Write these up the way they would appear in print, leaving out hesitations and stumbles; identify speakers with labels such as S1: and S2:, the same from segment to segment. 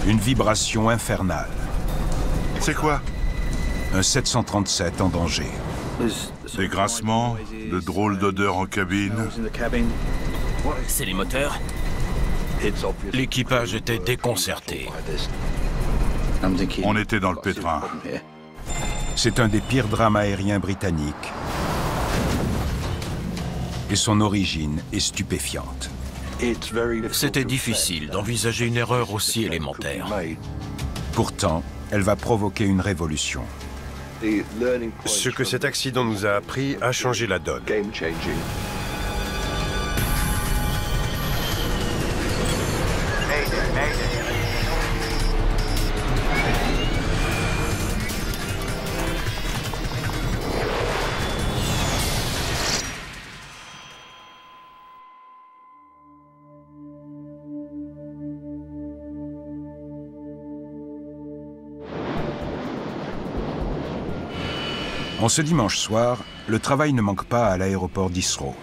S1: Une vibration infernale.
S2: C'est quoi?
S1: Un 737 en danger.
S2: Des grincements, de drôles d'odeurs en cabine.
S3: C'est les moteurs?
S4: L'équipage était déconcerté.
S2: On était dans le pétrin.
S1: C'est un des pires drames aériens britanniques. Et son origine est stupéfiante.
S4: C'était difficile d'envisager une erreur aussi élémentaire.
S1: Pourtant, elle va provoquer une révolution.
S5: Ce que cet accident nous a appris a changé la donne.
S1: En ce dimanche soir, le travail ne manque pas à l'aéroport d'Heathrow.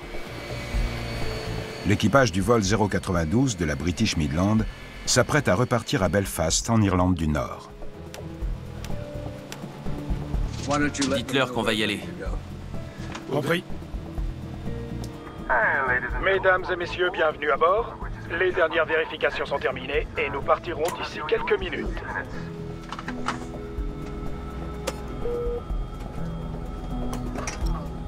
S1: L'équipage du vol 092 de la British Midland s'apprête à repartir à Belfast, en Irlande du Nord.
S3: Dites-leur qu'on va y aller.
S4: Compris.
S6: Mesdames et messieurs, bienvenue à bord. Les dernières vérifications sont terminées et nous partirons d'ici quelques minutes.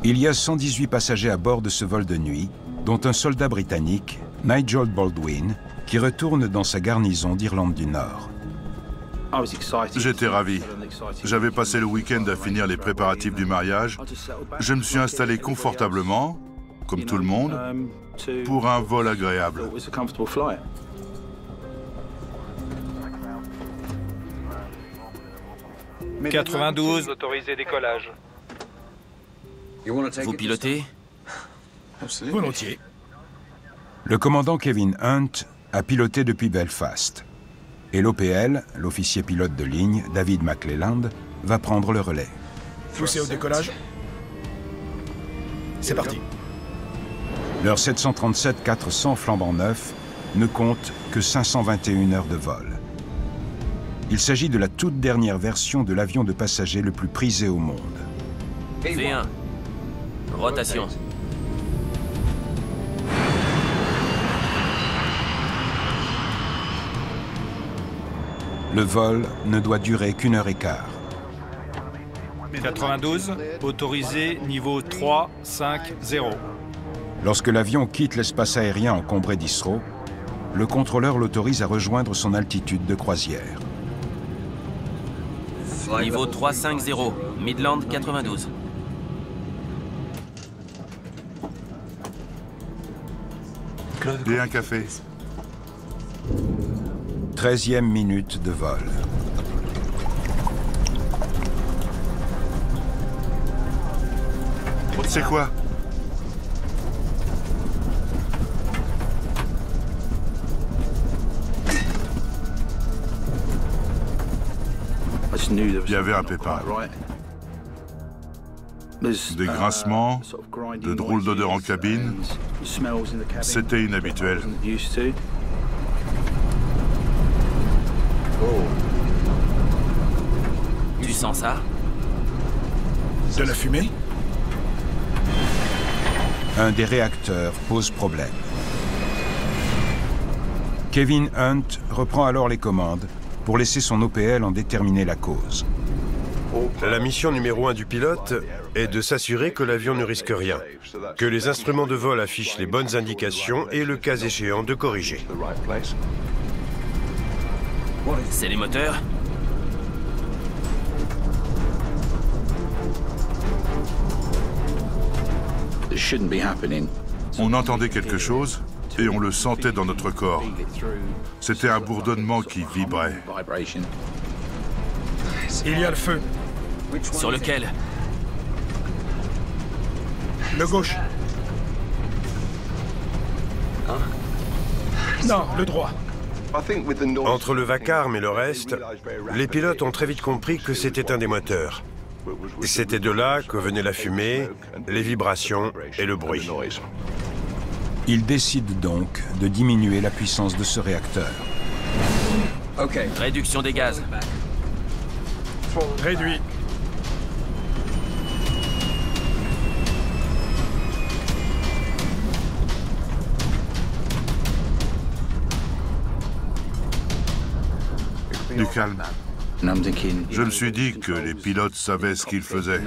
S1: Il y a 118 passagers à bord de ce vol de nuit, dont un soldat britannique, Nigel Baldwin, qui retourne dans sa garnison d'Irlande du Nord.
S2: J'étais ravi. J'avais passé le week-end à finir les préparatifs du mariage. Je me suis installé confortablement, comme tout le monde, pour un vol agréable.
S7: « 92, autorisé décollage. »
S3: Vous pilotez?
S4: Volontiers.
S1: Le commandant Kevin Hunt a piloté depuis Belfast. Et l'OPL, l'officier pilote de ligne, David McClelland, va prendre le relais.
S4: Poussez au décollage. C'est parti.
S1: Leur 737-400 flambant neuf ne compte que 521 heures de vol. Il s'agit de la toute dernière version de l'avion de passagers le plus prisé au monde.
S3: V1. Rotation.
S1: Le vol ne doit durer qu'1 heure et quart.
S7: 92, autorisé niveau 3, 5, 0.
S1: Lorsque l'avion quitte l'espace aérien encombré d'Heathrow, le contrôleur l'autorise à rejoindre son altitude de croisière.
S3: Niveau 350, Midland 92.
S2: Et un café.
S1: 13e minute de vol.
S2: C'est quoi? Il y avait un pépin. Des grincements, de drôles d'odeurs en cabine. C'était inhabituel.
S3: Tu sens ça?
S4: De la fumée?
S1: Un des réacteurs pose problème. Kevin Hunt reprend alors les commandes pour laisser son OPL en déterminer la cause.
S5: La mission numéro 1 du pilote est de s'assurer que l'avion ne risque rien, que les instruments de vol affichent les bonnes indications et, le cas échéant, de corriger.
S3: C'est les moteurs?
S2: On entendait quelque chose et on le sentait dans notre corps. C'était un bourdonnement qui vibrait.
S4: Il y a le feu.
S3: Sur lequel?
S4: Le gauche. Non, le droit.
S5: Entre le vacarme et le reste, les pilotes ont très vite compris que c'était un des moteurs. C'était de là que venait la fumée, les vibrations et le bruit.
S1: Ils décident donc de diminuer la puissance de ce réacteur.
S3: Réduction des gaz.
S6: Réduit.
S2: Du calme. Je me suis dit que les pilotes savaient ce qu'ils faisaient.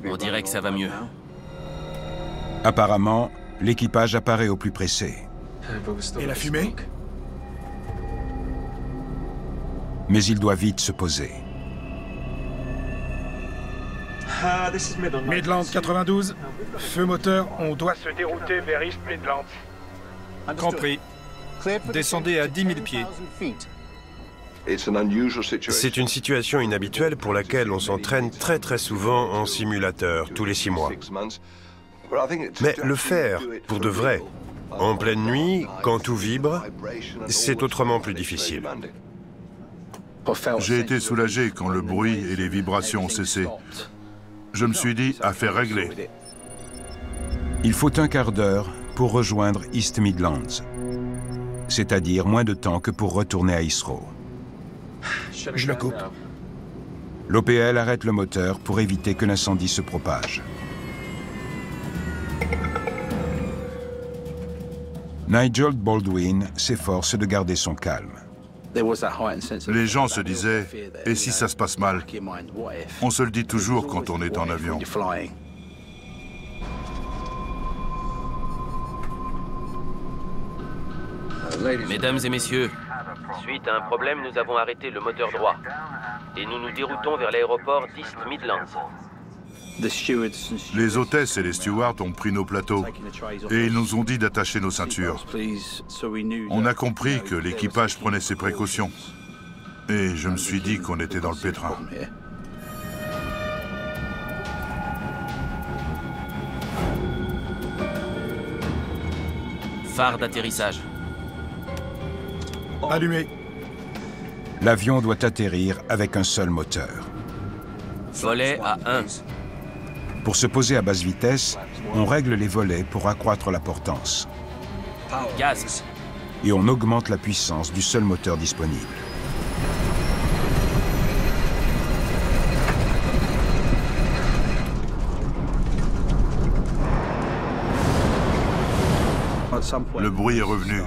S3: On dirait que ça va mieux.
S1: Apparemment, l'équipage apparaît au plus pressé.
S6: Et la fumée?
S1: Mais il doit vite se poser.
S6: Midland 92. Feu moteur, on doit se dérouter vers East Midland.
S7: Compris. Descendez à 10 000 pieds.
S5: C'est une situation inhabituelle pour laquelle on s'entraîne très souvent en simulateur, tous les 6 mois. Mais le faire, pour de vrai, en pleine nuit, quand tout vibre, c'est autrement plus difficile.
S2: J'ai été soulagé quand le bruit et les vibrations ont cessé. Je me suis dit, affaire réglée.
S1: Il faut un quart d'heure pour rejoindre East Midlands, c'est-à-dire moins de temps que pour retourner à Heathrow.
S6: Je le coupe.
S1: L'OPL arrête le moteur pour éviter que l'incendie se propage. Nigel Baldwin s'efforce de garder son calme.
S2: Les gens se disaient, et si ça se passe mal? On se le dit toujours quand on est en avion.
S3: Mesdames et messieurs, suite à un problème, nous avons arrêté le moteur droit. Et nous nous déroutons vers l'aéroport d'East Midlands.
S2: Les hôtesses et les stewards ont pris nos plateaux et ils nous ont dit d'attacher nos ceintures. On a compris que l'équipage prenait ses précautions. Et je me suis dit qu'on était dans le pétrin.
S3: Phare d'atterrissage.
S6: Allumé.
S1: L'avion doit atterrir avec un seul moteur.
S3: Volet à 1.
S1: Pour se poser à basse vitesse, on règle les volets pour accroître la portance.
S3: Gaz.
S1: Et on augmente la puissance du seul moteur disponible.
S2: Le bruit est revenu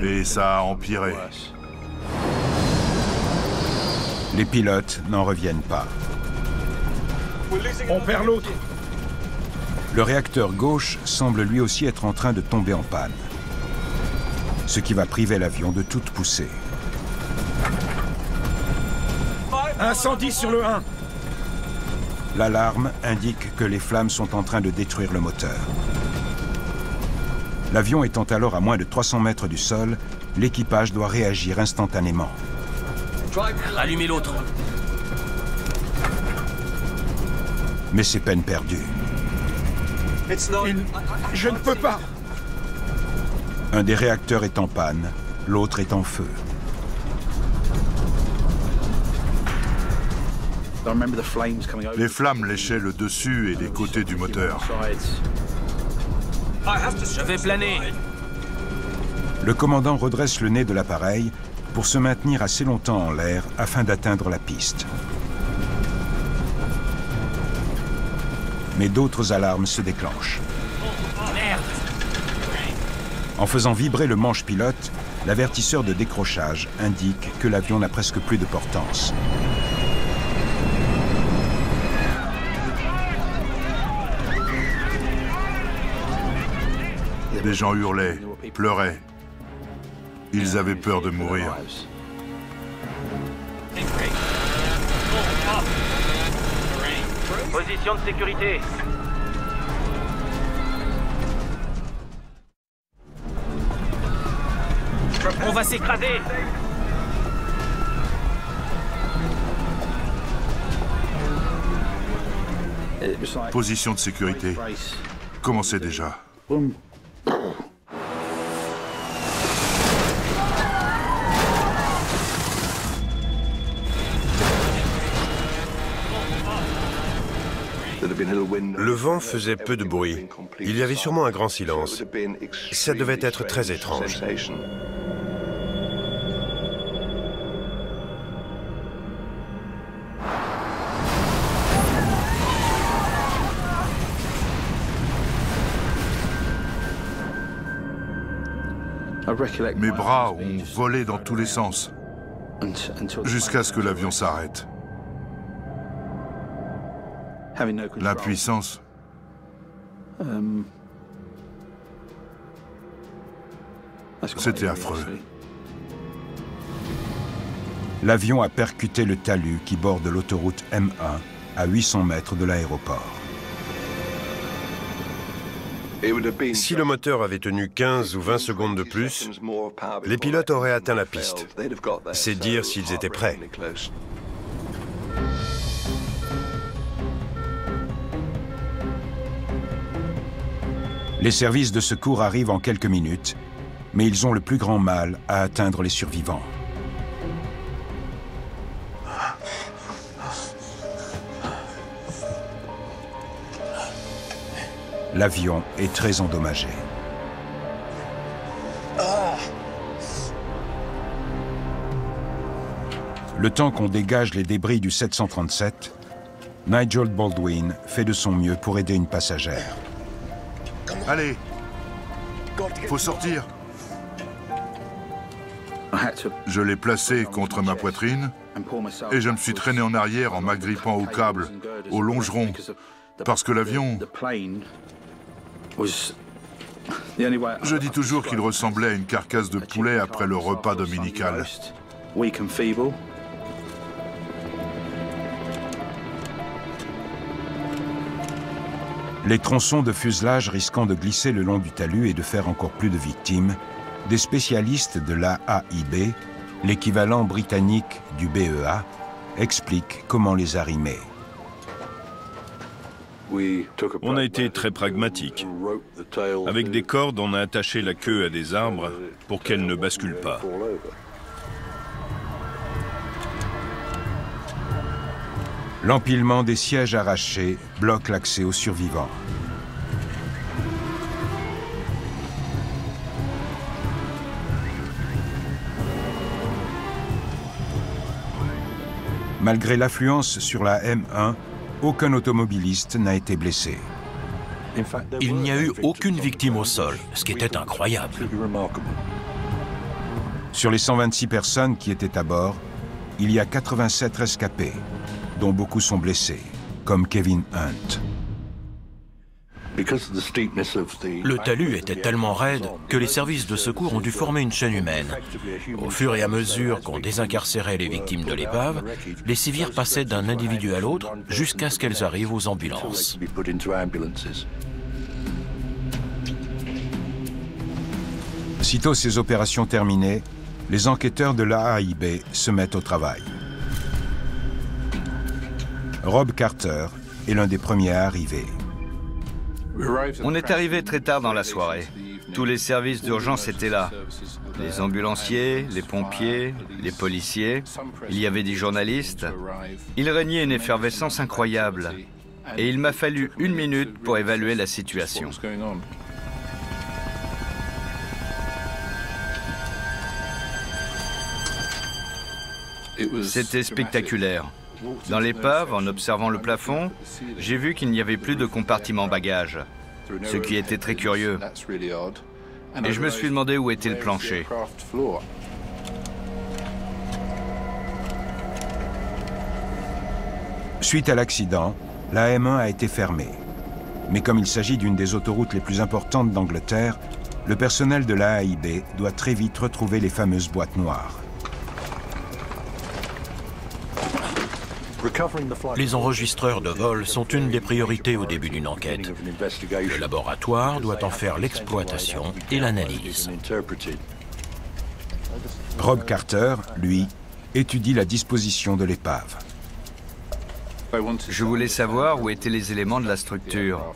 S2: et ça a empiré.
S1: Les pilotes n'en reviennent pas.
S6: On perd l'autre.
S1: Le réacteur gauche semble lui aussi être en train de tomber en panne, ce qui va priver l'avion de toute poussée.
S6: Incendie sur le 1.
S1: L'alarme indique que les flammes sont en train de détruire le moteur. L'avion étant alors à moins de 300 mètres du sol, l'équipage doit réagir instantanément.
S3: Allumez l'autre.
S1: Mais c'est peine perdue.
S6: Je ne peux pas.
S1: Un des réacteurs est en panne, l'autre est en feu.
S2: Les flammes léchaient le dessus et les côtés du moteur.
S3: Je vais planer.
S1: Le commandant redresse le nez de l'appareil pour se maintenir assez longtemps en l'air afin d'atteindre la piste. Mais d'autres alarmes se déclenchent.
S3: Merde.
S1: En faisant vibrer le manche pilote, l'avertisseur de décrochage indique que l'avion n'a presque plus de portance.
S2: Les gens hurlaient, pleuraient. Ils avaient peur de mourir.
S3: Position de sécurité. On va s'écraser.
S2: Position de sécurité. Commencez déjà.
S5: Le vent faisait peu de bruit. Il y avait sûrement un grand silence. Ça devait être très étrange.
S2: Mes bras ont volé dans tous les sens, jusqu'à ce que l'avion s'arrête. L'impuissance. C'était affreux.
S1: L'avion a percuté le talus qui borde l'autoroute M1 à 800 mètres de l'aéroport.
S5: Si le moteur avait tenu 15 ou 20 secondes de plus, les pilotes auraient atteint la piste. C'est dire s'ils étaient prêts.
S1: Les services de secours arrivent en quelques minutes, mais ils ont le plus grand mal à atteindre les survivants. L'avion est très endommagé. Le temps qu'on dégage les débris du 737, Nigel Baldwin fait de son mieux pour aider une passagère.
S2: Allez, faut sortir. Je l'ai placé contre ma poitrine et je me suis traîné en arrière en m'agrippant au câble, au longeron, parce que l'avion... Je dis toujours qu'il ressemblait à une carcasse de poulet après le repas dominical.
S1: Les tronçons de fuselage risquant de glisser le long du talus et de faire encore plus de victimes, des spécialistes de l'AAIB, l'équivalent britannique du BEA, expliquent comment les arrimer.
S8: On a été très pragmatique. Avec des cordes, on a attaché la queue à des arbres pour qu'elle ne bascule pas.
S1: L'empilement des sièges arrachés bloque l'accès aux survivants. Malgré l'affluence sur la M1, aucun automobiliste n'a été blessé.
S4: Il n'y a eu aucune victime au sol, ce qui était incroyable.
S1: Sur les 126 personnes qui étaient à bord, il y a 87 rescapés, dont beaucoup sont blessés, comme Kevin Hunt.
S4: Le talus était tellement raide que les services de secours ont dû former une chaîne humaine. Au fur et à mesure qu'on désincarcérait les victimes de l'épave, les civières passaient d'un individu à l'autre jusqu'à ce qu'elles arrivent aux ambulances.
S1: Sitôt ces opérations terminées, les enquêteurs de l'AAIB se mettent au travail. Rob Carter est l'un des premiers à arriver.
S9: On est arrivé très tard dans la soirée. Tous les services d'urgence étaient là. Les ambulanciers, les pompiers, les policiers. Il y avait des journalistes. Il régnait une effervescence incroyable. Et il m'a fallu 1 minute pour évaluer la situation. C'était spectaculaire. Dans l'épave, en observant le plafond, j'ai vu qu'il n'y avait plus de compartiment bagages, ce qui était très curieux. Et je me suis demandé où était le plancher.
S1: Suite à l'accident, la M1 a été fermée. Mais comme il s'agit d'une des autoroutes les plus importantes d'Angleterre, le personnel de l'AAIB doit très vite retrouver les fameuses boîtes noires.
S4: Les enregistreurs de vol sont une des priorités au début d'une enquête. Le laboratoire doit en faire l'exploitation et l'analyse.
S1: Rob Carter, lui, étudie la disposition de l'épave.
S9: Je voulais savoir où étaient les éléments de la structure,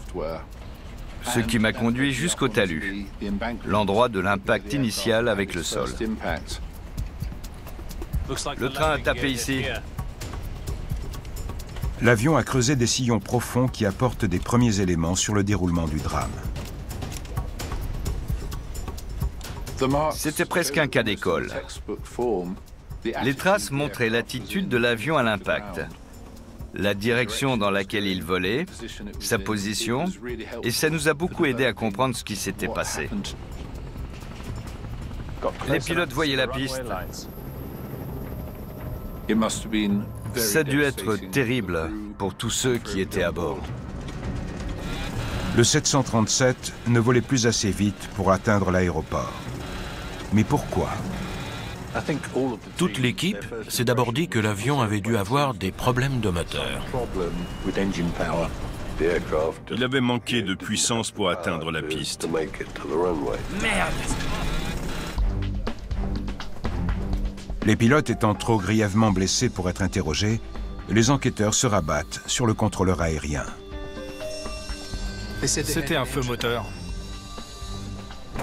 S9: ce qui m'a conduit jusqu'au talus, l'endroit de l'impact initial avec le sol. Le train a tapé ici.
S1: l'avion a creusé des sillons profonds qui apportent des premiers éléments sur le déroulement du drame.
S9: C'était presque un cas d'école. Les traces montraient l'attitude de l'avion à l'impact, la direction dans laquelle il volait, sa position, et ça nous a beaucoup aidé à comprendre ce qui s'était passé. Les pilotes voyaient la piste. Ça a dû être terrible pour tous ceux qui étaient à bord.
S1: Le 737 ne volait plus assez vite pour atteindre l'aéroport. Mais pourquoi?
S4: Toute l'équipe s'est d'abord dit que l'avion avait dû avoir des problèmes de moteur.
S8: Il avait manqué de puissance pour atteindre la piste.
S9: Merde!
S1: Les pilotes étant trop grièvement blessés pour être interrogés, les enquêteurs se rabattent sur le contrôleur aérien.
S7: C'était un feu moteur.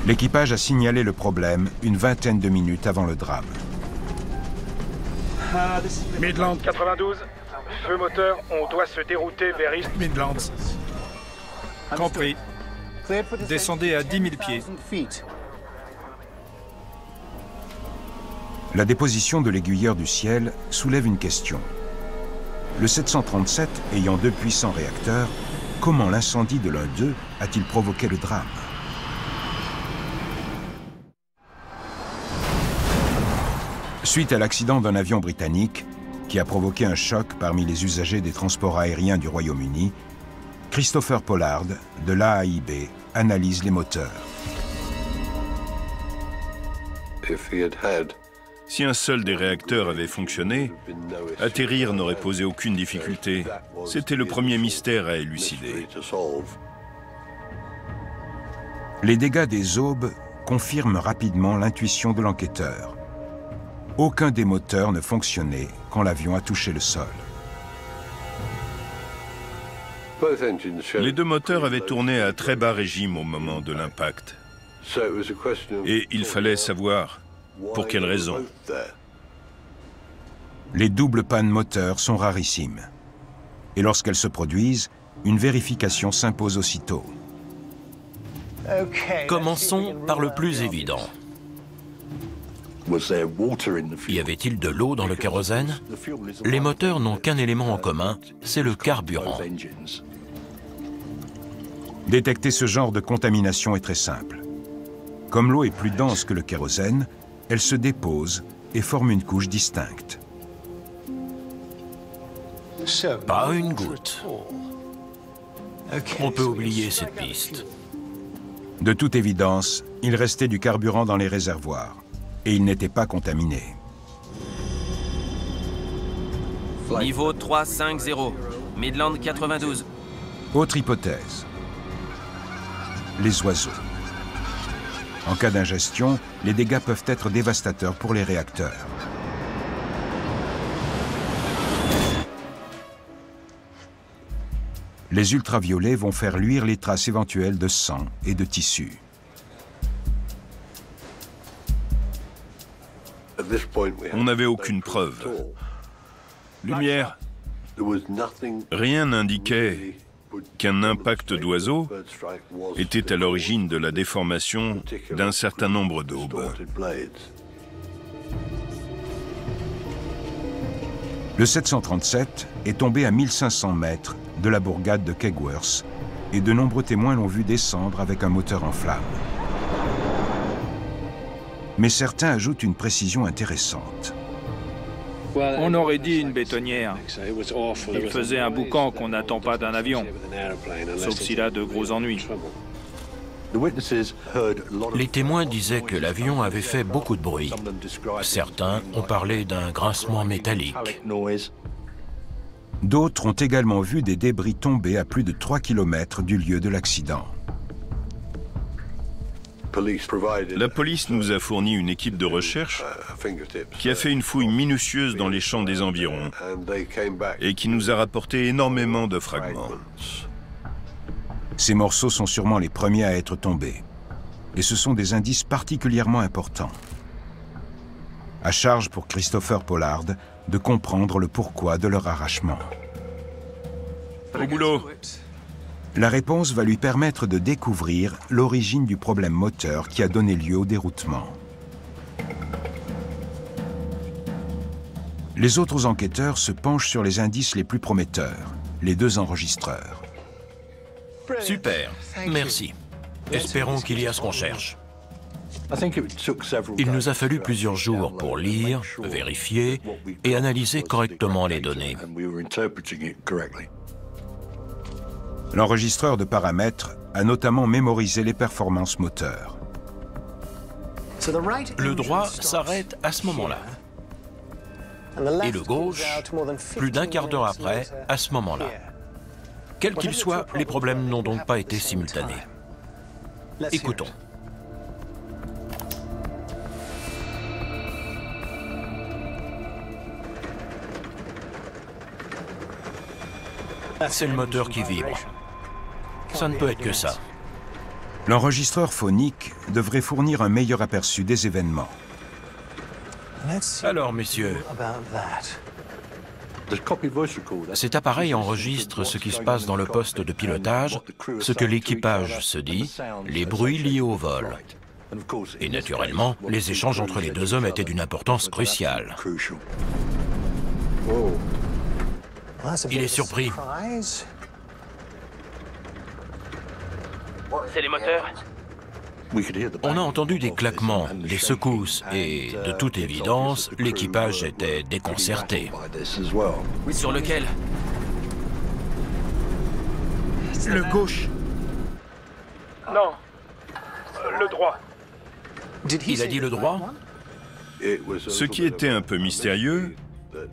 S1: L'équipage a signalé le problème une vingtaine de minutes avant le drame.
S6: Midland 92, feu moteur, on doit se dérouter vers East Midlands.
S7: Compris. Descendez à 10 000 pieds.
S1: La déposition de l'aiguilleur du ciel soulève une question. Le 737 ayant 2 puissants réacteurs, comment l'incendie de l'un d'eux a-t-il provoqué le drame? Suite à l'accident d'un avion britannique qui a provoqué un choc parmi les usagers des transports aériens du Royaume-Uni, Christopher Pollard de l'AAIB analyse les moteurs.
S8: Si un seul des réacteurs avait fonctionné, atterrir n'aurait posé aucune difficulté. C'était le premier mystère à élucider.
S1: Les dégâts des aubes confirment rapidement l'intuition de l'enquêteur. Aucun des moteurs ne fonctionnait quand l'avion a touché le sol.
S8: Les 2 moteurs avaient tourné à très bas régime au moment de l'impact. Et il fallait savoir pour quelle raison.
S1: Les doubles pannes moteurs sont rarissimes. Et lorsqu'elles se produisent, une vérification s'impose aussitôt.
S4: Commençons par le plus évident. Y avait-il de l'eau dans le kérosène? Les moteurs n'ont qu'un élément en commun, c'est le carburant.
S1: Détecter ce genre de contamination est très simple. Comme l'eau est plus dense que le kérosène, elle se dépose et forme une couche distincte.
S4: Pas une goutte. On peut oublier cette piste.
S1: De toute évidence, il restait du carburant dans les réservoirs et il n'était pas contaminé.
S3: Niveau 350, Midland 92.
S1: Autre hypothèse. Les oiseaux. En cas d'ingestion, les dégâts peuvent être dévastateurs pour les réacteurs. Les ultraviolets vont faire luire les traces éventuelles de sang et de tissu.
S8: On n'avait aucune preuve. Lumière. Rien n'indiquait qu'un impact d'oiseau était à l'origine de la déformation d'un certain nombre d'aubes.
S1: Le 737 est tombé à 1500 mètres de la bourgade de Kegworth et de nombreux témoins l'ont vu descendre avec un moteur en flammes. Mais certains ajoutent une précision intéressante.
S7: On aurait dit une bétonnière. Il faisait un boucan qu'on n'attend pas d'un avion, sauf s'il a de gros ennuis.
S4: Les témoins disaient que l'avion avait fait beaucoup de bruit. Certains ont parlé d'un grincement métallique.
S1: D'autres ont également vu des débris tomber à plus de 3 km du lieu de l'accident.
S8: La police nous a fourni une équipe de recherche qui a fait une fouille minutieuse dans les champs des environs et qui nous a rapporté énormément de fragments.
S1: Ces morceaux sont sûrement les premiers à être tombés. Et ce sont des indices particulièrement importants. À charge pour Christopher Pollard de comprendre le pourquoi de leur arrachement.
S8: Au boulot.
S1: La réponse va lui permettre de découvrir l'origine du problème moteur qui a donné lieu au déroutement. Les autres enquêteurs se penchent sur les indices les plus prometteurs, les deux enregistreurs.
S4: Super, merci. Espérons qu'il y a ce qu'on cherche. Il nous a fallu plusieurs jours pour lire, vérifier et analyser correctement les données.
S1: L'enregistreur de paramètres a notamment mémorisé les performances moteurs.
S4: Le droit s'arrête à ce moment-là. Et le gauche, plus d'un quart d'heure après, à ce moment-là. Quel qu'il soit, les problèmes n'ont donc pas été simultanés. Écoutons. C'est le moteur qui vibre. Ça ne peut être que ça.
S1: L'enregistreur phonique devrait fournir un meilleur aperçu des événements.
S4: Alors, messieurs, cet appareil enregistre ce qui se passe dans le poste de pilotage, ce que l'équipage se dit, les bruits liés au vol. Et naturellement, les échanges entre les deux hommes étaient d'une importance cruciale. Il est surpris.
S3: C'est les moteurs?
S4: On a entendu des claquements, des secousses, et de toute évidence, l'équipage était déconcerté.
S3: Sur lequel?
S6: Le gauche. Non. Le droit.
S4: Il a dit le droit?
S8: Ce qui était un peu mystérieux,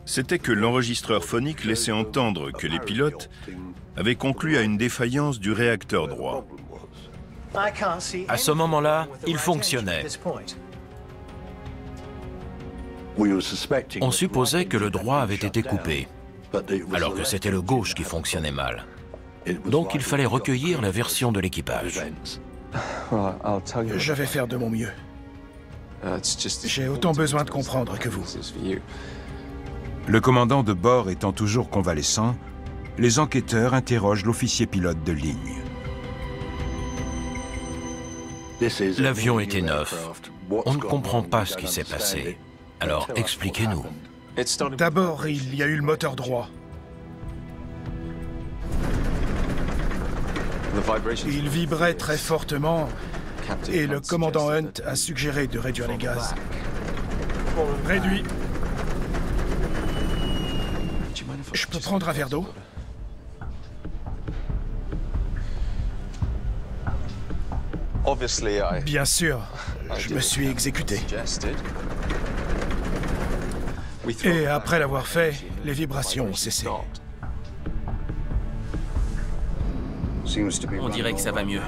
S8: c'était que l'enregistreur phonique laissait entendre que les pilotes avaient conclu à une défaillance du réacteur droit.
S4: À ce moment-là, il fonctionnait. On supposait que le droit avait été coupé, alors que c'était le gauche qui fonctionnait mal. Donc il fallait recueillir la version de l'équipage.
S6: Je vais faire de mon mieux. J'ai autant besoin de comprendre que vous.
S1: Le commandant de bord étant toujours convalescent, les enquêteurs interrogent l'officier pilote de ligne.
S4: L'avion était neuf. On ne comprend pas ce qui s'est passé. Alors expliquez-nous.
S6: D'abord, il y a eu le moteur droit. Il vibrait très fortement et le commandant Hunt a suggéré de réduire les gaz. Réduit. Je peux prendre un verre d'eau? Bien sûr, je me suis exécuté. Et après l'avoir fait, les vibrations ont cessé.
S3: On dirait que ça va mieux.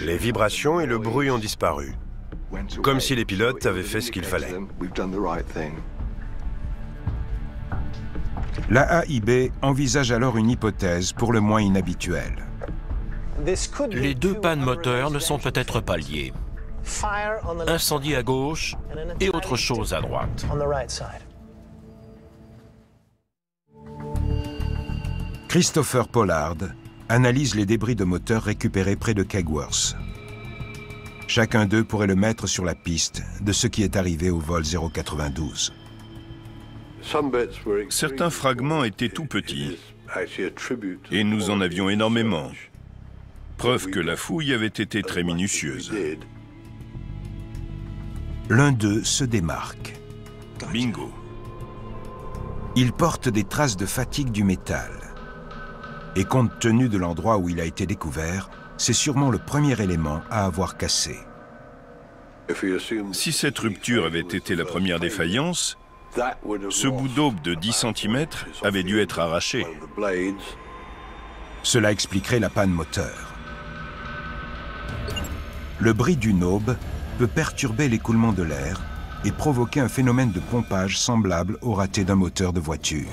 S5: Les vibrations et le bruit ont disparu. Comme si les pilotes avaient fait ce qu'il fallait.
S1: L'AAIB envisage alors une hypothèse pour le moins inhabituelle.
S4: Les deux pannes moteurs ne sont peut-être pas liées. Incendie à gauche et autre chose à droite.
S1: Christopher Pollard analyse les débris de moteur récupérés près de Kegworth. Chacun d'eux pourrait le mettre sur la piste de ce qui est arrivé au vol 092.
S8: Certains fragments étaient tout petits, et nous en avions énormément. Preuve que la fouille avait été très minutieuse.
S1: L'un d'eux se démarque.
S8: Bingo.
S1: Il porte des traces de fatigue du métal. Et compte tenu de l'endroit où il a été découvert, c'est sûrement le premier élément à avoir cassé.
S8: Si cette rupture avait été la première défaillance, ce bout d'aube de 10 cm avait dû être arraché.
S1: Cela expliquerait la panne moteur. Le bris d'une aube peut perturber l'écoulement de l'air et provoquer un phénomène de pompage semblable au raté d'un moteur de voiture.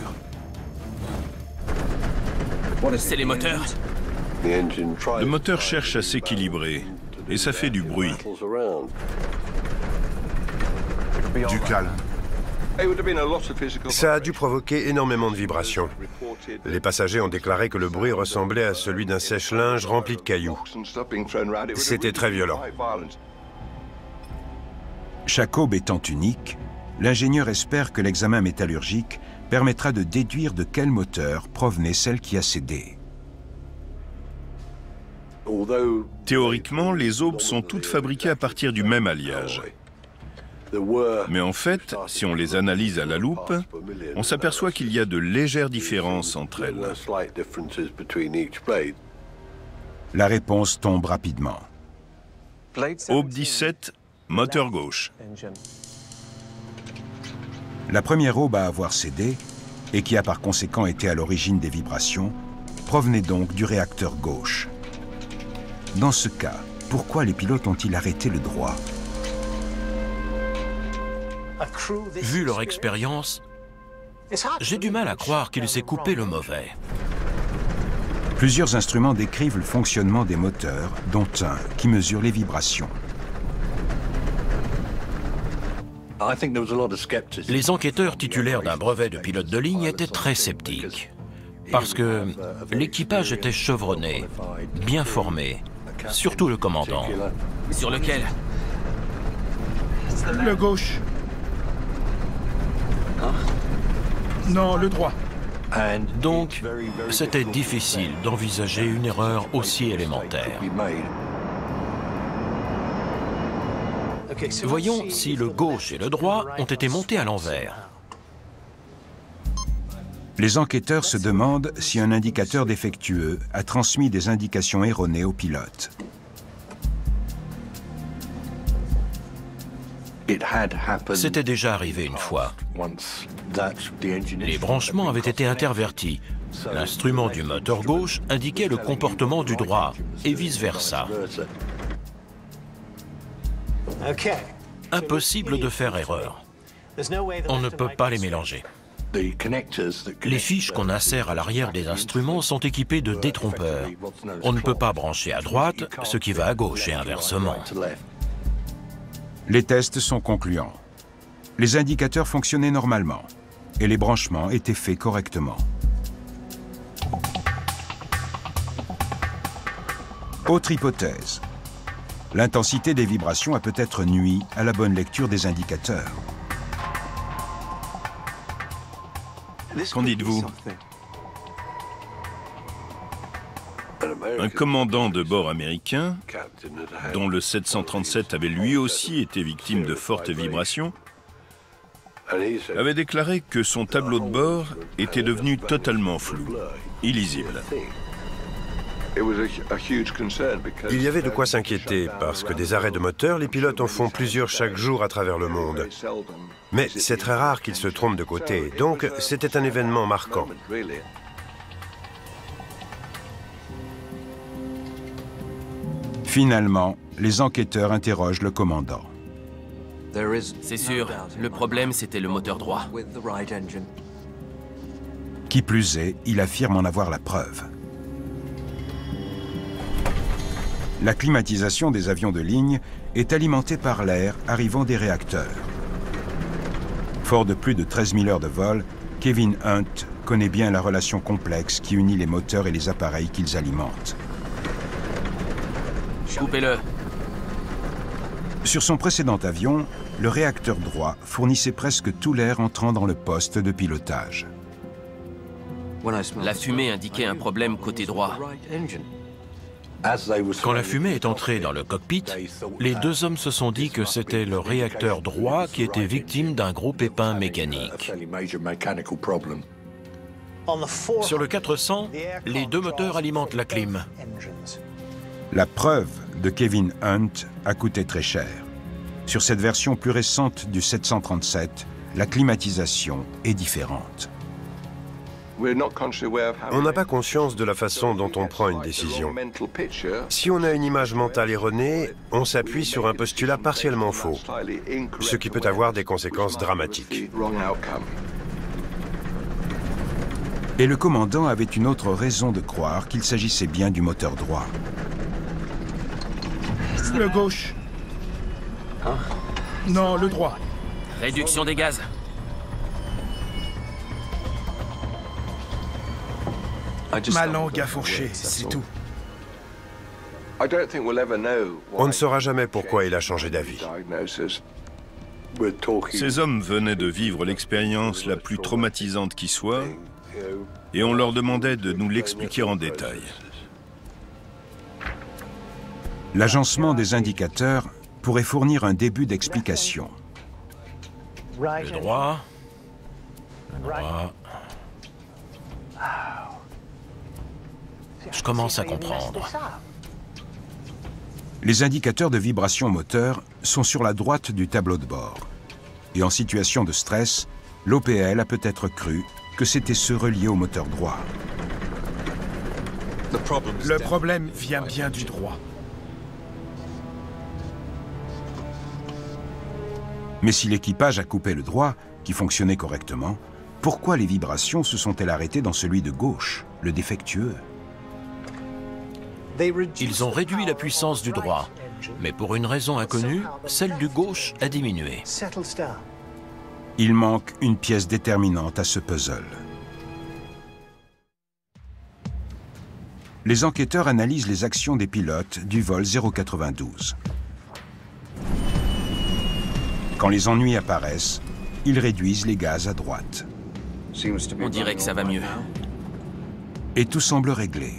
S3: C'est les moteurs.
S8: Le moteur cherche à s'équilibrer et ça fait du bruit.
S2: Du calme.
S5: Ça a dû provoquer énormément de vibrations. Les passagers ont déclaré que le bruit ressemblait à celui d'un sèche-linge rempli de cailloux. C'était très violent.
S1: Chaque aube étant unique, l'ingénieur espère que l'examen métallurgique permettra de déduire de quel moteur provenait celle qui a cédé.
S8: Théoriquement, les aubes sont toutes fabriquées à partir du même alliage. Mais en fait, si on les analyse à la loupe, on s'aperçoit qu'il y a de légères différences entre elles.
S1: La réponse tombe rapidement.
S8: Aube 17, moteur gauche.
S1: La première aube à avoir cédé, et qui a par conséquent été à l'origine des vibrations, provenait donc du réacteur gauche. Dans ce cas, pourquoi les pilotes ont-ils arrêté le droit?
S4: Vu leur expérience, j'ai du mal à croire qu'ils aient coupé le mauvais.
S1: Plusieurs instruments décrivent le fonctionnement des moteurs, dont un qui mesure les vibrations.
S4: Les enquêteurs titulaires d'un brevet de pilote de ligne étaient très sceptiques, parce que l'équipage était chevronné, bien formé, surtout le commandant.
S3: Sur lequel?
S6: Le gauche. Non, le droit.
S4: Donc, c'était difficile d'envisager une erreur aussi élémentaire. Voyons si le gauche et le droit ont été montés à l'envers.
S1: Les enquêteurs se demandent si un indicateur défectueux a transmis des indications erronées au pilote.
S4: C'était déjà arrivé une fois. Les branchements avaient été intervertis. L'instrument du moteur gauche indiquait le comportement du droit, et vice-versa. Impossible de faire erreur. On ne peut pas les mélanger. Les fiches qu'on insère à l'arrière des instruments sont équipées de détrompeurs. On ne peut pas brancher à droite ce qui va à gauche et inversement.
S1: Les tests sont concluants. Les indicateurs fonctionnaient normalement et les branchements étaient faits correctement. Autre hypothèse. L'intensité des vibrations a peut-être nui à la bonne lecture des indicateurs.
S8: Qu'en dites-vous? Un commandant de bord américain, dont le 737 avait lui aussi été victime de fortes vibrations, avait déclaré que son tableau de bord était devenu totalement flou, illisible.
S5: Il y avait de quoi s'inquiéter, parce que des arrêts de moteur, les pilotes en font plusieurs chaque jour à travers le monde. Mais c'est très rare qu'ils se trompent de côté, donc c'était un événement marquant.
S1: Finalement, les enquêteurs interrogent le commandant.
S3: C'est sûr, le problème c'était le moteur droit.
S1: Qui plus est, il affirme en avoir la preuve. La climatisation des avions de ligne est alimentée par l'air arrivant des réacteurs. Fort de plus de 13 000 heures de vol, Kevin Hunt connaît bien la relation complexe qui unit les moteurs et les appareils qu'ils alimentent.
S3: Coupez-le.
S1: Sur son précédent avion, le réacteur droit fournissait presque tout l'air entrant dans le poste de pilotage.
S3: La fumée indiquait un problème côté droit.
S4: Quand la fumée est entrée dans le cockpit, les deux hommes se sont dit que c'était le réacteur droit qui était victime d'un gros pépin mécanique. Sur le 400, les deux moteurs alimentent la clim.
S1: La preuve de Kevin Hunt a coûté très cher. Sur cette version plus récente du 737, la climatisation est différente.
S5: On n'a pas conscience de la façon dont on prend une décision. Si on a une image mentale erronée, on s'appuie sur un postulat partiellement faux, ce qui peut avoir des conséquences dramatiques.
S1: Et le commandant avait une autre raison de croire qu'il s'agissait bien du moteur droit.
S6: Le gauche. Non, le droit.
S3: Réduction des gaz.
S6: Ma langue a fourché, c'est tout.
S5: On ne saura jamais pourquoi il a changé d'avis.
S8: Ces hommes venaient de vivre l'expérience la plus traumatisante qui soit, et on leur demandait de nous l'expliquer en détail.
S1: L'agencement des indicateurs pourrait fournir un début d'explication.
S4: Le droit. Le droit. Je commence à comprendre.
S1: Les indicateurs de vibration moteur sont sur la droite du tableau de bord. Et en situation de stress, l'OPL a peut-être cru que c'était ceux reliés au moteur droit.
S6: Le problème vient bien du droit.
S1: Mais si l'équipage a coupé le droit, qui fonctionnait correctement, pourquoi les vibrations se sont-elles arrêtées dans celui de gauche, le défectueux?
S4: Ils ont réduit la puissance du droit, mais pour une raison inconnue, celle du gauche a diminué.
S1: Il manque une pièce déterminante à ce puzzle. Les enquêteurs analysent les actions des pilotes du vol 092. Quand les ennuis apparaissent, ils réduisent les gaz à droite.
S3: On dirait que ça va mieux.
S1: Et tout semble réglé.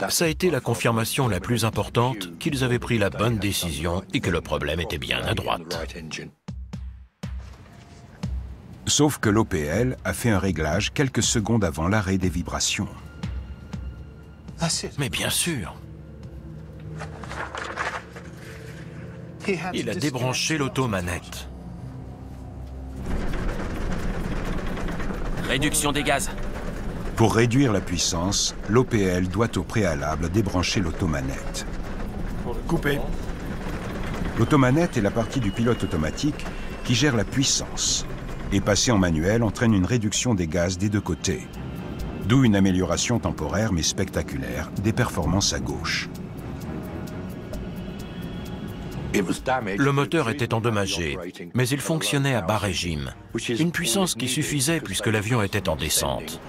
S4: Ça a été la confirmation la plus importante qu'ils avaient pris la bonne décision et que le problème était bien à droite.
S1: Sauf que l'OPL a fait un réglage quelques secondes avant l'arrêt des vibrations.
S4: Mais bien sûr. Il a débranché l'automanette.
S3: Réduction des gaz.
S1: Pour réduire la puissance, l'OPL doit au préalable débrancher l'automanette.
S6: Coupé.
S1: L'automanette est la partie du pilote automatique qui gère la puissance. Et passer en manuel entraîne une réduction des gaz des deux côtés. D'où une amélioration temporaire mais spectaculaire des performances à gauche.
S4: Le moteur était endommagé, mais il fonctionnait à bas régime. Une puissance qui suffisait puisque l'avion était en descente.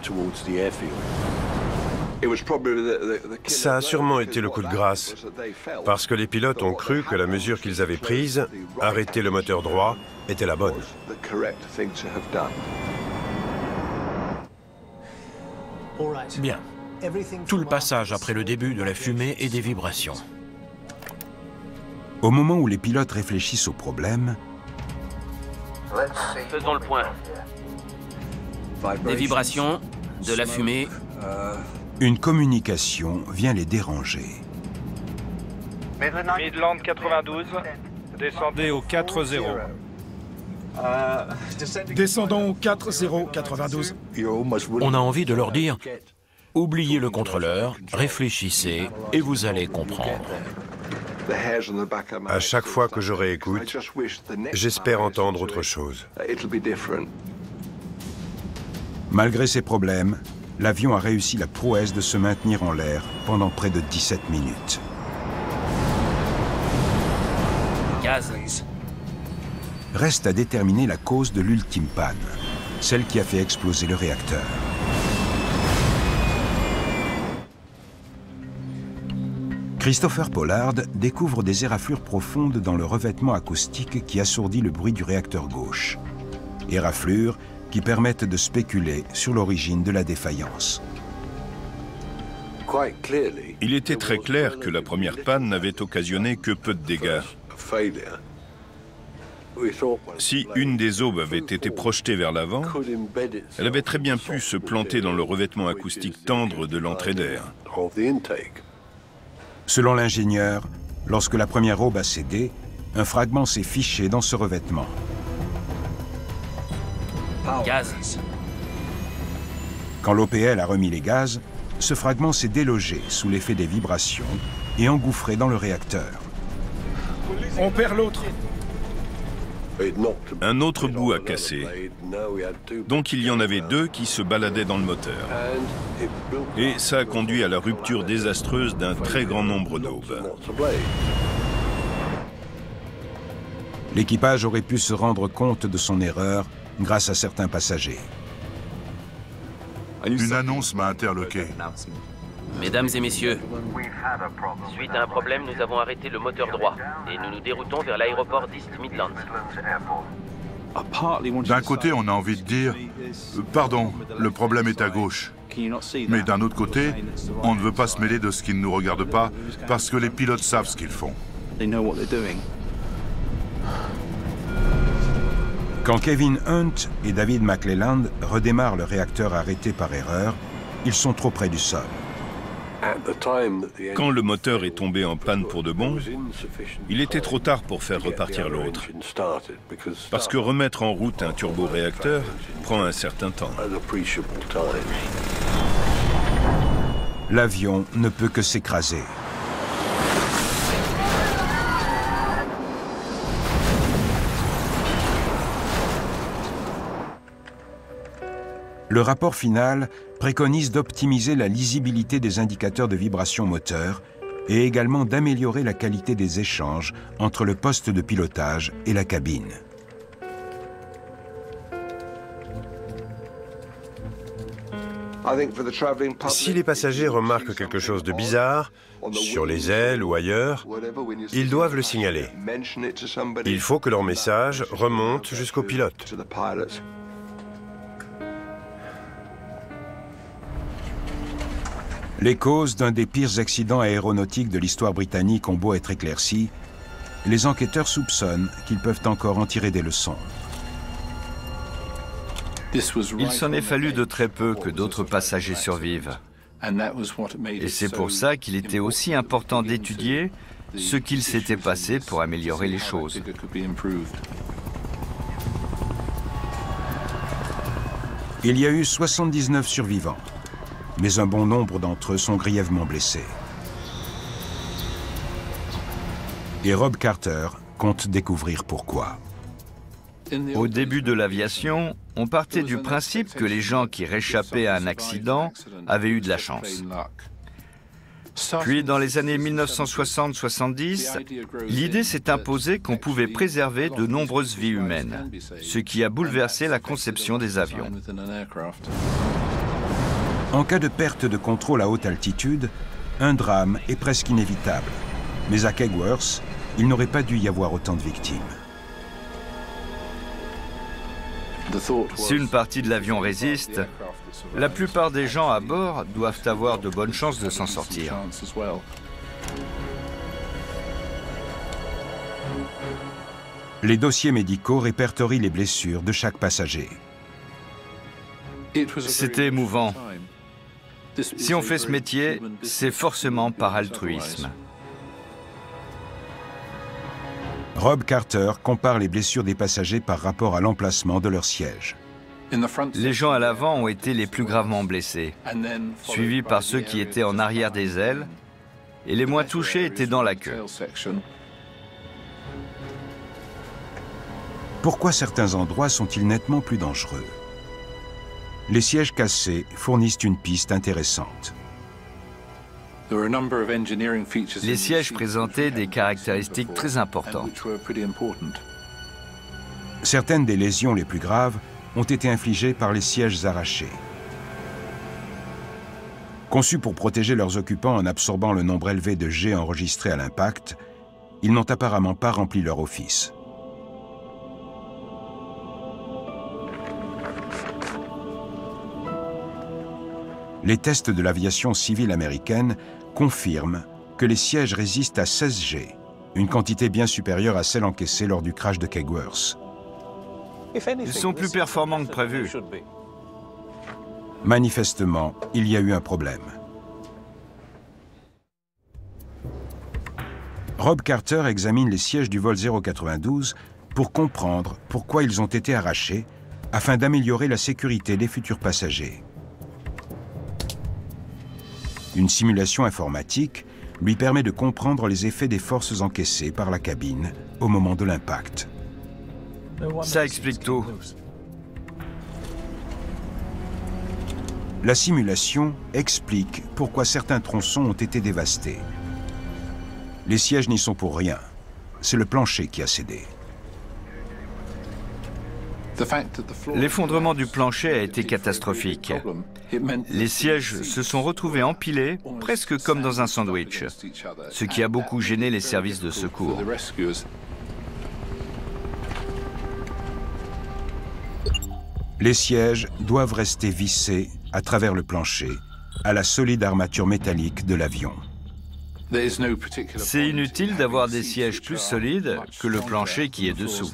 S5: Ça a sûrement été le coup de grâce, parce que les pilotes ont cru que la mesure qu'ils avaient prise, arrêter le moteur droit, était la bonne.
S4: Bien. Tout le passage après le début de la fumée et des vibrations.
S1: Au moment où les pilotes réfléchissent au problème,
S3: Faisons le point. Des vibrations, de la fumée.
S1: une communication vient les déranger.
S7: Midland 92, descendez au 4-0.
S6: Descendons au 4-0-92.
S4: On a envie de leur dire « Oubliez le contrôleur, réfléchissez et vous allez comprendre. »
S5: À chaque fois que je réécoute, j'espère entendre autre chose.
S1: Malgré ces problèmes, l'avion a réussi la prouesse de se maintenir en l'air pendant près de 17 minutes.
S3: Gaz.
S1: Reste à déterminer la cause de l'ultime panne, celle qui a fait exploser le réacteur. Christopher Pollard découvre des éraflures profondes dans le revêtement acoustique qui assourdit le bruit du réacteur gauche. Éraflures qui permettent de spéculer sur l'origine de la défaillance.
S8: Il était très clair que la première panne n'avait occasionné que peu de dégâts. Si une des aubes avait été projetée vers l'avant, elle avait très bien pu se planter dans le revêtement acoustique tendre de l'entrée d'air.
S1: Selon l'ingénieur, lorsque la première aube a cédé, un fragment s'est fiché dans ce revêtement.
S3: Gaz.
S1: Quand l'OPL a remis les gaz, ce fragment s'est délogé sous l'effet des vibrations et engouffré dans le réacteur.
S6: On perd l'autre.
S8: Un autre bout a cassé. Donc il y en avait deux qui se baladaient dans le moteur. Et ça a conduit à la rupture désastreuse d'un très grand nombre d'aubes.
S1: L'équipage aurait pu se rendre compte de son erreur grâce à certains passagers.
S2: Une annonce m'a interloqué.
S3: Mesdames et messieurs, suite à un problème, nous avons arrêté le moteur droit et nous nous déroutons vers l'aéroport d'East Midlands.
S2: D'un côté, on a envie de dire « Pardon, le problème est à gauche ». Mais d'un autre côté, on ne veut pas se mêler de ce qui ne nous regarde pas parce que les pilotes savent ce qu'ils font.
S1: Quand Kevin Hunt et David McClelland redémarrent le réacteur arrêté par erreur, ils sont trop près du sol.
S8: Quand le moteur est tombé en panne pour de bon, il était trop tard pour faire repartir l'autre. Parce que remettre en route un turboréacteur prend un certain temps.
S1: L'avion ne peut que s'écraser. Le rapport final préconise d'optimiser la lisibilité des indicateurs de vibration moteur et également d'améliorer la qualité des échanges entre le poste de pilotage et la cabine.
S5: Si les passagers remarquent quelque chose de bizarre, sur les ailes ou ailleurs, ils doivent le signaler. Il faut que leur message remonte jusqu'au pilote.
S1: Les causes d'un des pires accidents aéronautiques de l'histoire britannique ont beau être éclaircies, les enquêteurs soupçonnent qu'ils peuvent encore en tirer des leçons.
S9: Il s'en est fallu de très peu que d'autres passagers survivent. Et c'est pour ça qu'il était aussi important d'étudier ce qu'il s'était passé pour améliorer les choses.
S1: Il y a eu 79 survivants, mais un bon nombre d'entre eux sont grièvement blessés. Et Rob Carter compte découvrir pourquoi.
S9: Au début de l'aviation, on partait du principe que les gens qui réchappaient à un accident avaient eu de la chance. Puis, dans les années 1960-70, l'idée s'est imposée qu'on pouvait préserver de nombreuses vies humaines, ce qui a bouleversé la conception des avions.
S1: En cas de perte de contrôle à haute altitude, un drame est presque inévitable. Mais à Kegworth, il n'aurait pas dû y avoir autant de victimes.
S9: Si une partie de l'avion résiste, la plupart des gens à bord doivent avoir de bonnes chances de s'en sortir.
S1: Les dossiers médicaux répertorient les blessures de chaque passager.
S9: C'était émouvant. Si on fait ce métier, c'est forcément par altruisme.
S1: Rob Carter compare les blessures des passagers par rapport à l'emplacement de leur siège.
S9: Les gens à l'avant ont été les plus gravement blessés, suivis par ceux qui étaient en arrière des ailes, et les moins touchés étaient dans la queue.
S1: Pourquoi certains endroits sont-ils nettement plus dangereux? Les sièges cassés fournissent une piste intéressante.
S9: Les sièges présentaient des caractéristiques très importantes.
S1: Certaines des lésions les plus graves ont été infligées par les sièges arrachés. Conçus pour protéger leurs occupants en absorbant le nombre élevé de jets enregistrés à l'impact, ils n'ont apparemment pas rempli leur office. Les tests de l'aviation civile américaine confirment que les sièges résistent à 16 G, une quantité bien supérieure à celle encaissée lors du crash de Kegworth.
S9: Ils sont plus performants que prévu.
S1: Manifestement, il y a eu un problème. Rob Carter examine les sièges du vol 092 pour comprendre pourquoi ils ont été arrachés, afin d'améliorer la sécurité des futurs passagers. Une simulation informatique lui permet de comprendre les effets des forces encaissées par la cabine au moment de l'impact.
S9: Ça explique tout.
S1: La simulation explique pourquoi certains tronçons ont été dévastés. Les sièges n'y sont pour rien. C'est le plancher qui a cédé.
S9: L'effondrement du plancher a été catastrophique. Les sièges se sont retrouvés empilés, presque comme dans un sandwich, ce qui a beaucoup gêné les services de secours.
S1: Les sièges doivent rester vissés à travers le plancher, à la solide armature métallique de l'avion.
S9: C'est inutile d'avoir des sièges plus solides que le plancher qui est dessous.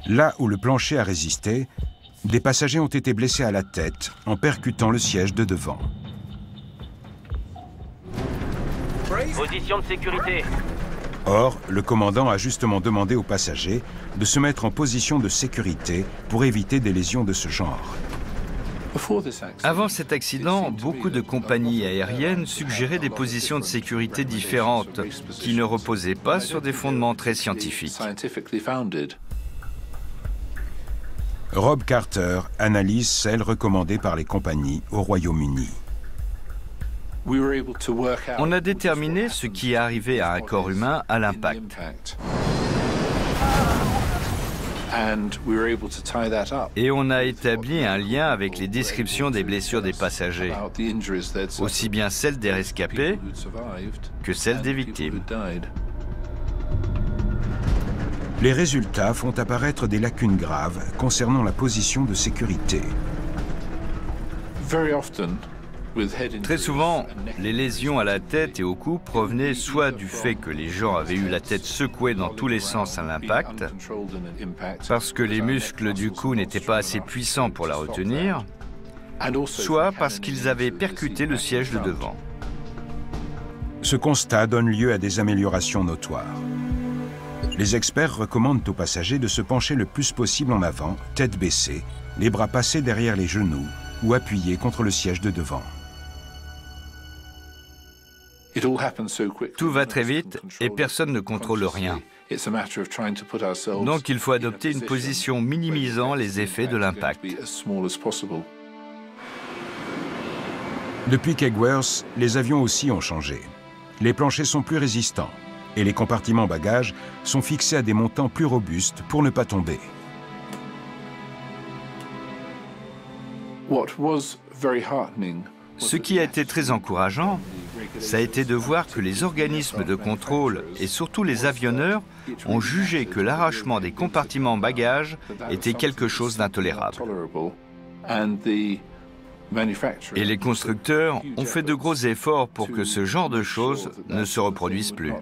S1: Là où le plancher a résisté, des passagers ont été blessés à la tête en percutant le siège de devant.
S3: Position de sécurité.
S1: Or, le commandant a justement demandé aux passagers de se mettre en position de sécurité pour éviter des lésions de ce genre.
S9: Avant cet accident, beaucoup de compagnies aériennes suggéraient des positions de sécurité différentes qui ne reposaient pas sur des fondements très scientifiques.
S1: Rob Carter analyse celles recommandées par les compagnies au Royaume-Uni.
S9: On a déterminé ce qui est arrivé à un corps humain à l'impact. Et on a établi un lien avec les descriptions des blessures des passagers, aussi bien celles des rescapés que celles des victimes.
S1: Les résultats font apparaître des lacunes graves concernant la position de sécurité.
S9: Très souvent, les lésions à la tête et au cou provenaient soit du fait que les gens avaient eu la tête secouée dans tous les sens à l'impact, parce que les muscles du cou n'étaient pas assez puissants pour la retenir, soit parce qu'ils avaient percuté le siège de devant.
S1: Ce constat donne lieu à des améliorations notoires. Les experts recommandent aux passagers de se pencher le plus possible en avant, tête baissée, les bras passés derrière les genoux ou appuyés contre le siège de devant.
S9: Tout va très vite et personne ne contrôle rien. Donc il faut adopter une position minimisant les effets de l'impact.
S1: Depuis Kegworth, les avions aussi ont changé. Les planchers sont plus résistants et les compartiments bagages sont fixés à des montants plus robustes pour ne pas tomber.
S9: Ce qui a été très encourageant, ça a été de voir que les organismes de contrôle et surtout les avionneurs ont jugé que l'arrachement des compartiments bagages était quelque chose d'intolérable. Et les constructeurs ont fait de gros efforts pour que ce genre de choses ne se reproduise plus.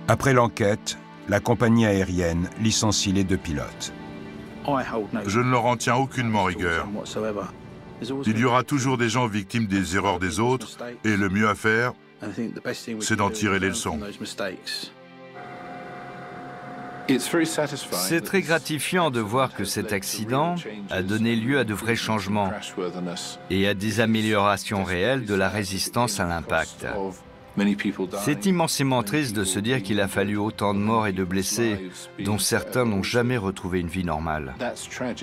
S1: Après l'enquête, la compagnie aérienne licencie les 2 pilotes.
S2: Je ne leur en tiens aucunement rigueur. Il y aura toujours des gens victimes des erreurs des autres, et le mieux à faire, c'est d'en tirer les leçons.
S9: C'est très gratifiant de voir que cet accident a donné lieu à de vrais changements et à des améliorations réelles de la résistance à l'impact. C'est immensément triste de se dire qu'il a fallu autant de morts et de blessés, dont certains n'ont jamais retrouvé une vie normale.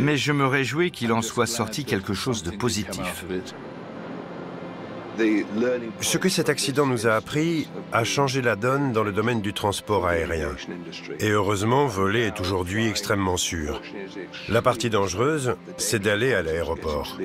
S9: Mais je me réjouis qu'il en soit sorti quelque chose de positif.
S5: Ce que cet accident nous a appris a changé la donne dans le domaine du transport aérien. Et heureusement, voler est aujourd'hui extrêmement sûr. La partie dangereuse, c'est d'aller à l'aéroport.